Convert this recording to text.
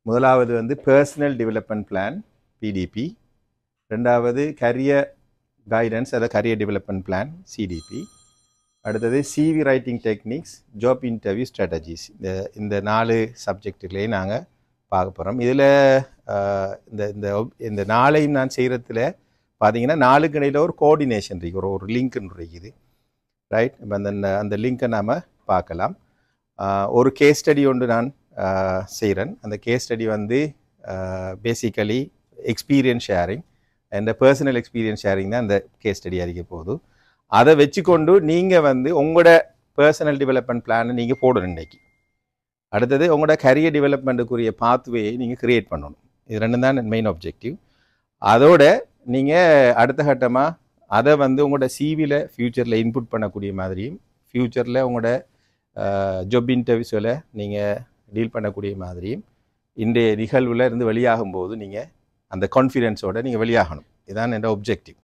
முதலாவது வந்து personal development plan PDP, ரெண்டாவது கரியர் கைடன்ஸ் அதாவது கரியர் டெவலப்மெண்ட் பிளான் சிடிபி, அடுத்தது CV writing techniques, job interview strategies. இந்த 4 சப்ஜெக்டுகளையும் நாங்கள் பார்க்க போகிறோம். இதில் இந்த 4ஐயும் நான் செய்கிறதுல பார்த்தீங்கன்னா 4க்கு இடையில் ஒரு கோஆர்டினேஷன் இருக்குது, ஒரு லிங்க்னு இருக்குது, ரைட். இப்போ அந்த லிங்க்கை நாம் பார்க்கலாம். ஒரு கேஸ் ஸ்டடி ஒன்று நான் செய்கிறேன். அந்த கேஸ் ஸ்டடி வந்து basically experience sharing and personal experience sharing தான் அந்த கேஸ் ஸ்டடி அறிக்க போகுது. அதை வச்சுக்கொண்டு நீங்கள் வந்து உங்களோட பர்சனல் டெவலப்மெண்ட் பிளானை நீங்கள் போடணும் இன்றைக்கி. அடுத்தது உங்களோட கரியர் டெவலப்மெண்ட்டுக்குரிய பாத்வேயை நீங்கள் க்ரியேட் பண்ணணும். இது 2 தான் மெயின் ஆப்ஜெக்டிவ். அதோட நீங்கள் அடுத்த கட்டமாக அதை வந்து உங்களோட சிவியில் ஃப்யூச்சரில் இன்புட் பண்ணக்கூடிய மாதிரியும், ஃப்யூச்சரில் உங்களோட ஜாப் இன்டர்வியூஸில் நீங்கள் டீல் பண்ணக்கூடிய மாதிரியும் இன்றைய நிகழ்வில் இருந்து வெளியாகும்போது நீங்கள் அந்த கான்ஃபிடென்ஸோடு நீங்கள் வெளியாகணும். இதுதான் என்னோட ஆப்ஜெக்டிவ்.